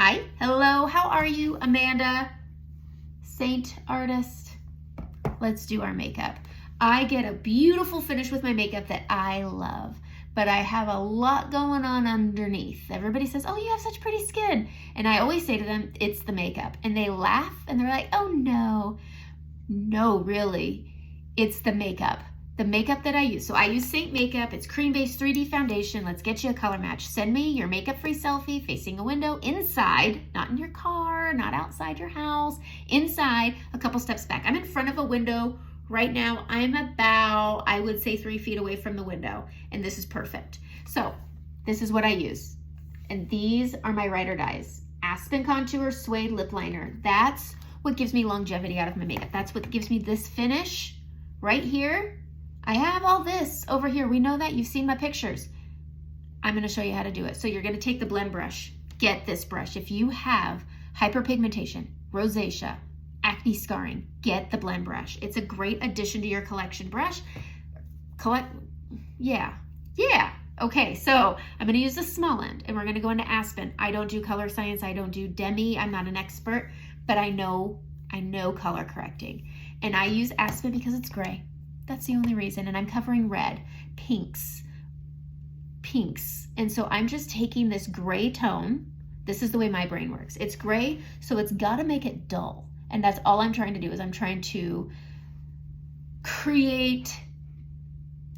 Hi, hello, how are you, Amanda? Seint artist. Let's do our makeup. I get a beautiful finish with my makeup that I love, but I have a lot going on underneath. Everybody says, oh, you have such pretty skin. And I always say to them, it's the makeup. And they laugh and they're like, oh no. No, really, it's the makeup. The makeup that I use. So I use Seint Makeup. It's cream-based 3D foundation. Let's get you a color match. Send me your makeup-free selfie facing a window inside, not in your car, not outside your house, inside, a couple steps back. I'm in front of a window right now. I'm about, I would say 3 feet away from the window, and this is perfect. So this is what I use. And these are my Ride or Dies. Aspen Contour Suede Lip Liner. That's what gives me longevity out of my makeup. That's what gives me this finish right here. I have all this over here. We know that. You've seen my pictures. I'm going to show you how to do it. So you're going to take the blend brush. Get this brush. If you have hyperpigmentation, rosacea, acne scarring, get the blend brush. It's a great addition to your collection brush. Yeah. Okay, so I'm going to use the small end and we're going to go into Aspen. I don't do color science. I don't do demi. I'm not an expert, but I know color correcting. And I use Aspen because it's gray. That's the only reason. And I'm covering red, pinks. And so I'm just taking this gray tone. This is the way my brain works. It's gray, so it's got to make it dull. And that's all I'm trying to do is I'm trying to create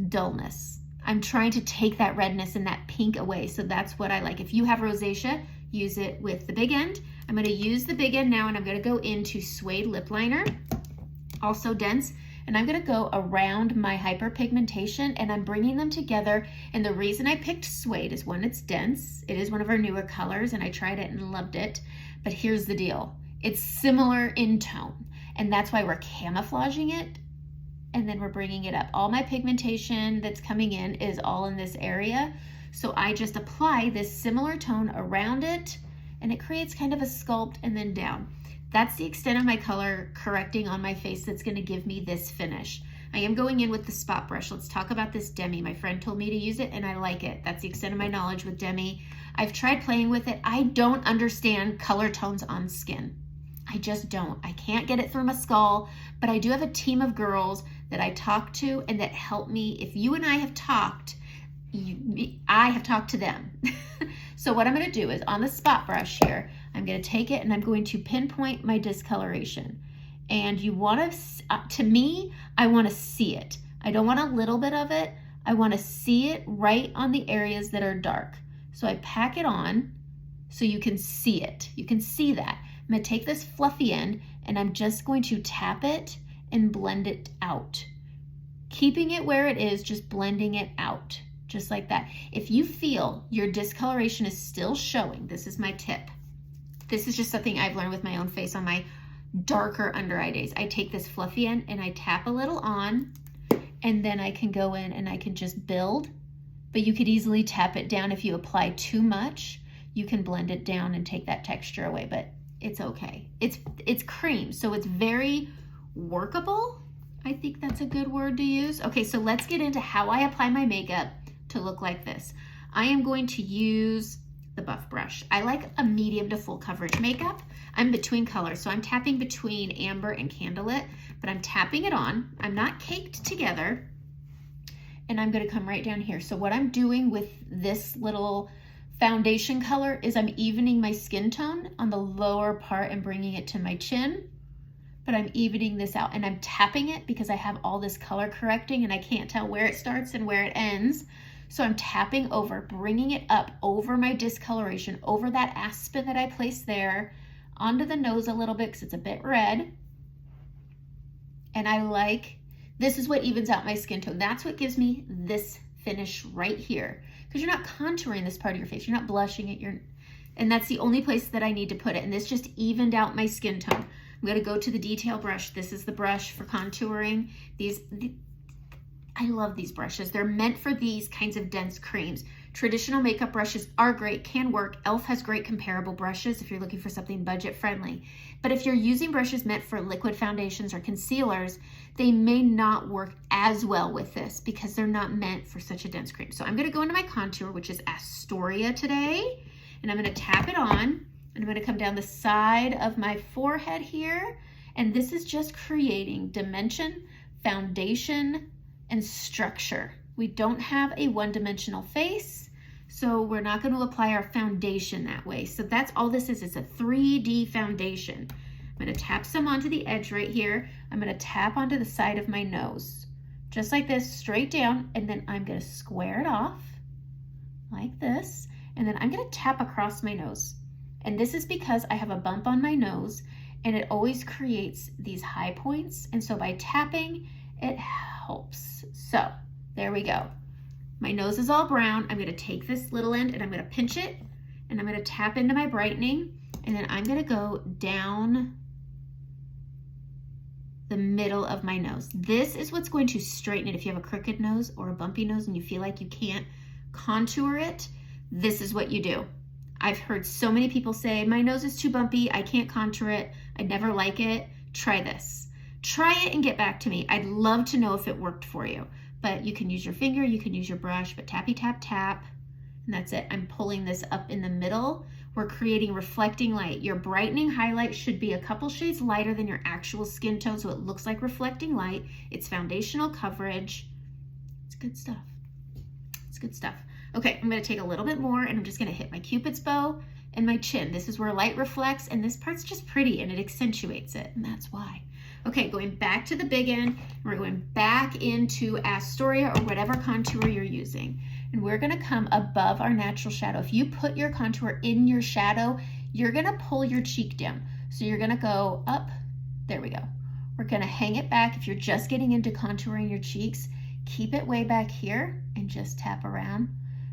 dullness. I'm trying to take that redness and that pink away. So that's what I like. If you have rosacea, use it with the big end. I'm going to use the big end now and I'm going to go into Suede Lip Liner, also dense. And I'm going to go around my hyperpigmentation and I'm bringing them together. And the reason I picked suede is one, it's dense. It is one of our newer colors and I tried it and loved it. But here's the deal. It's similar in tone. And that's why we're camouflaging it. And then we're bringing it up. All my pigmentation that's coming in is all in this area. So I just apply this similar tone around it and it creates kind of a sculpt and then down. That's the extent of my color correcting on my face that's going to give me this finish. I am going in with the spot brush. Let's talk about this demi. My friend told me to use it and I like it. That's the extent of my knowledge with demi. I've tried playing with it. I don't understand color tones on skin. I just don't. I can't get it through my skull, but I do have a team of girls that I talk to and that help me. If you and I have talked, I have talked to them. So what I'm going to do is on the spot brush here, I'm going to take it and I'm going to pinpoint my discoloration. And you want to me, I want to see it. I don't want a little bit of it. I want to see it right on the areas that are dark. So I pack it on so you can see it. You can see that. I'm going to take this fluffy end and I'm just going to tap it and blend it out. Keeping it where it is, just blending it out. Just like that. If you feel your discoloration is still showing, this is my tip. This is just something I've learned with my own face on my darker under eye days. I take this fluffy end and I tap a little on and then I can go in and I can just build, but you could easily tap it down. If you apply too much, you can blend it down and take that texture away, but it's okay. It's cream, so it's very workable. I think that's a good word to use. Okay, so let's get into how I apply my makeup to look like this. I am going to use the buff brush. I like a medium to full coverage makeup. I'm between colors, so I'm tapping between amber and candlelit, but I'm tapping it on. I'm not caked together, and I'm gonna come right down here. So what I'm doing with this little foundation color is I'm evening my skin tone on the lower part and bringing it to my chin, but I'm evening this out and I'm tapping it because I have all this color correcting and I can't tell where it starts and where it ends. So I'm tapping over, bringing it up over my discoloration, over that aspen that I placed there, onto the nose a little bit because it's a bit red. And I like, this is what evens out my skin tone. That's what gives me this finish right here. Because you're not contouring this part of your face. You're not blushing it. And that's the only place that I need to put it. And this just evened out my skin tone. I'm going to go to the detail brush. This is the brush for contouring. I love these brushes. They're meant for these kinds of dense creams. Traditional makeup brushes are great, can work. e.l.f. has great comparable brushes if you're looking for something budget friendly. But if you're using brushes meant for liquid foundations or concealers, they may not work as well with this because they're not meant for such a dense cream. So I'm going to go into my contour, which is Astoria today, and I'm going to tap it on. And I'm going to come down the side of my forehead here. And this is just creating dimension, foundation, and structure. We don't have a one-dimensional face, so we're not going to apply our foundation that way. So that's all this is. It's a 3D foundation. I'm going to tap some onto the edge right here. I'm going to tap onto the side of my nose, just like this, straight down, and then I'm going to square it off like this, and then I'm going to tap across my nose. And this is because I have a bump on my nose, and it always creates these high points, and so by tapping, it helps. So there we go. My nose is all brown. I'm going to take this little end and I'm going to pinch it, and I'm going to tap into my brightening, and then I'm going to go down the middle of my nose. This is what's going to straighten it. If you have a crooked nose or a bumpy nose and you feel like you can't contour it, this is what you do. I've heard so many people say, my nose is too bumpy, I can't contour it, I never like it. Try this. Try it and get back to me. I'd love to know if it worked for you. But you can use your finger, you can use your brush, but tappy tap tap, and that's it. I'm pulling this up in the middle. We're creating reflecting light. Your brightening highlight should be a couple shades lighter than your actual skin tone, so it looks like reflecting light. It's foundational coverage. It's good stuff. It's good stuff. Okay, I'm going to take a little bit more, and I'm just going to hit my Cupid's bow and my chin. This is where light reflects, and this part's just pretty, and it accentuates it, and that's why. Okay, going back to the big end, we're going back into Astoria or whatever contour you're using. And we're gonna come above our natural shadow. If you put your contour in your shadow, you're gonna pull your cheek down. So you're gonna go up, there we go. We're gonna hang it back. If you're just getting into contouring your cheeks, keep it way back here and just tap around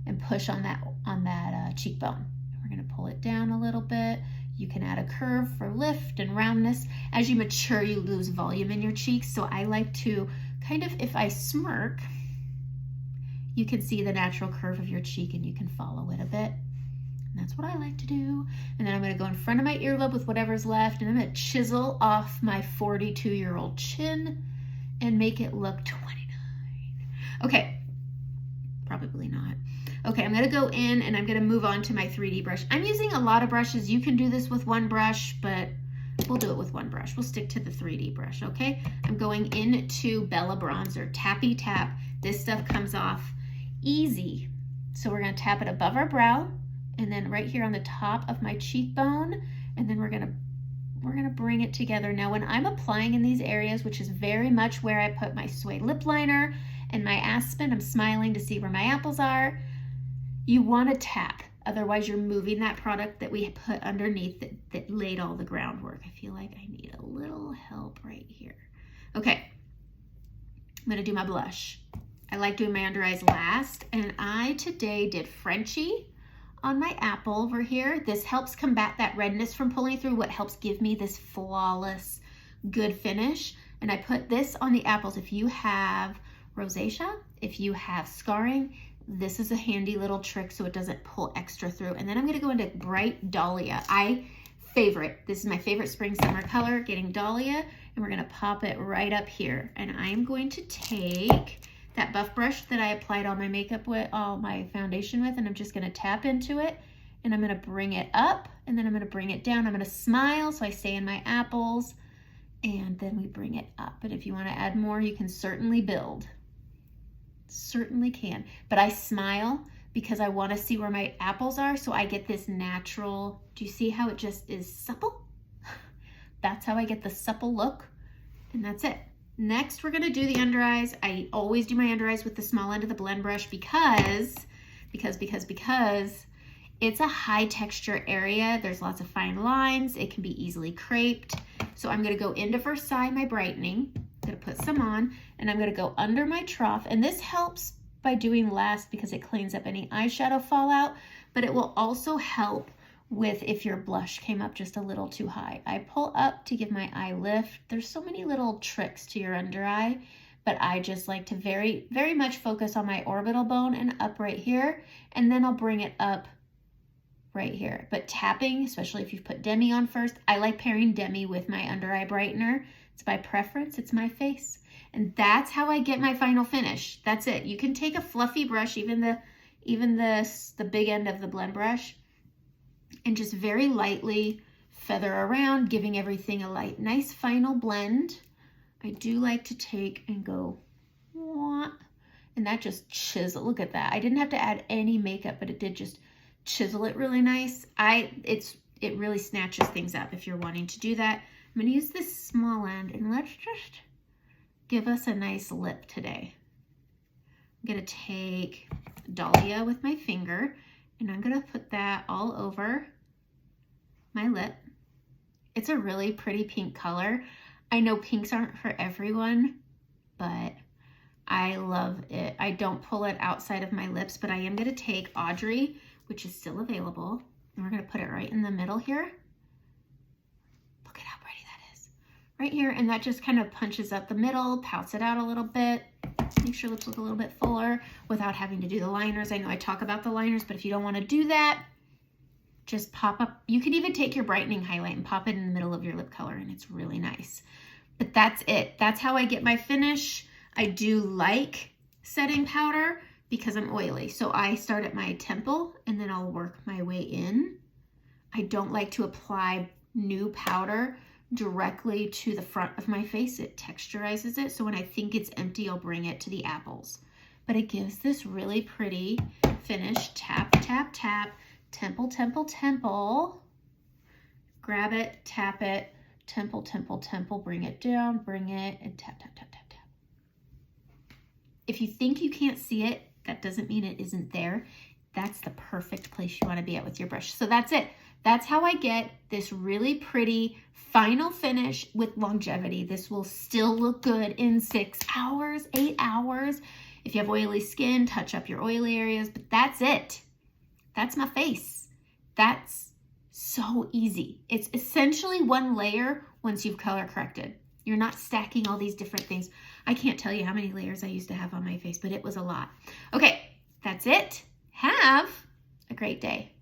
and push on that cheekbone. We're gonna pull it down a little bit. You can add a curve for lift and roundness. As you mature, you lose volume in your cheeks. So I like to kind of, if I smirk, you can see the natural curve of your cheek and you can follow it a bit. And that's what I like to do. And then I'm gonna go in front of my earlobe with whatever's left, and I'm gonna chisel off my 42-year-old chin and make it look 29. Okay, probably not. Okay, I'm gonna go in and I'm gonna move on to my 3D brush. I'm using a lot of brushes. You can do this with one brush, but we'll do it with one brush. We'll stick to the 3D brush, okay? I'm going into Bella Bronzer, tappy tap. This stuff comes off easy. So we're gonna tap it above our brow, and then right here on the top of my cheekbone, and then we're gonna bring it together. Now when I'm applying in these areas, which is very much where I put my suede lip liner and my Aspen, I'm smiling to see where my apples are. You want to tap, otherwise you're moving that product that we put underneath that laid all the groundwork. I feel like I need a little help right here. Okay, I'm gonna do my blush. I like doing my under eyes last, and I today did Frenchie on my apple over here. This helps combat that redness from pulling through, what helps give me this flawless, good finish. And I put this on the apples. If you have rosacea, if you have scarring, this is a handy little trick so it doesn't pull extra through. And then I'm gonna go into Bright Dahlia. This is my favorite spring summer color, getting Dahlia, and we're gonna pop it right up here. And I'm going to take that buff brush that I applied all my makeup with, all my foundation with, and I'm just gonna tap into it, and I'm gonna bring it up, and then I'm gonna bring it down. I'm gonna smile so I stay in my apples, and then we bring it up. And if you wanna add more, you can certainly build. Certainly can, but I smile because I want to see where my apples are, so I get this natural, do you see how it just is supple? That's how I get the supple look, and that's it. Next, we're going to do the under eyes. I always do my under eyes with the small end of the blend brush because it's a high texture area. There's lots of fine lines. It can be easily creped. So I'm going to go into Versailles, my brightening. I'm gonna put some on, and I'm gonna go under my trough, and this helps by doing last because it cleans up any eyeshadow fallout, but it will also help with if your blush came up just a little too high. I pull up to give my eye lift. There's so many little tricks to your under eye, but I just like to very, very much focus on my orbital bone and up right here, and then I'll bring it up right here. But tapping, especially if you've put Demi on first, I like pairing Demi with my under eye brightener. It's by preference, it's my face. And that's how I get my final finish. That's it. You can take a fluffy brush, even the big end of the blend brush, and just very lightly feather around, giving everything a nice final blend. I do like to take and go, and that just chisel, look at that. I didn't have to add any makeup, but it did just chisel it really nice. It really snatches things up if you're wanting to do that. I'm gonna use this small end and let's just give us a nice lip today. I'm gonna take Dahlia with my finger and I'm gonna put that all over my lip. It's a really pretty pink color. I know pinks aren't for everyone, but I love it. I don't pull it outside of my lips, but I am gonna take Audrey, which is still available, and we're gonna put it right in the middle here. Look at how pretty that is. Right here, and that just kind of punches up the middle, pouts it out a little bit, makes your lips look a little bit fuller without having to do the liners. I know I talk about the liners, but if you don't wanna do that, just pop up. You could even take your brightening highlight and pop it in the middle of your lip color, and it's really nice. But that's it. That's how I get my finish. I do like setting powder because I'm oily. So I start at my temple and then I'll work my way in. I don't like to apply new powder directly to the front of my face. It texturizes it. So when I think it's empty, I'll bring it to the apples. But it gives this really pretty finish. Tap, tap, tap, temple, temple, temple. Grab it, tap it, temple, temple, temple, bring it down, bring it, and tap, tap, tap, tap, tap. If you think you can't see it, that doesn't mean it isn't there. That's the perfect place you want to be at with your brush. So that's it. That's how I get this really pretty final finish with longevity. This will still look good in 6 hours, 8 hours. If you have oily skin, touch up your oily areas, but that's it. That's my face. That's so easy. It's essentially one layer once you've color corrected. You're not stacking all these different things. I can't tell you how many layers I used to have on my face, but it was a lot. Okay, that's it. Have a great day.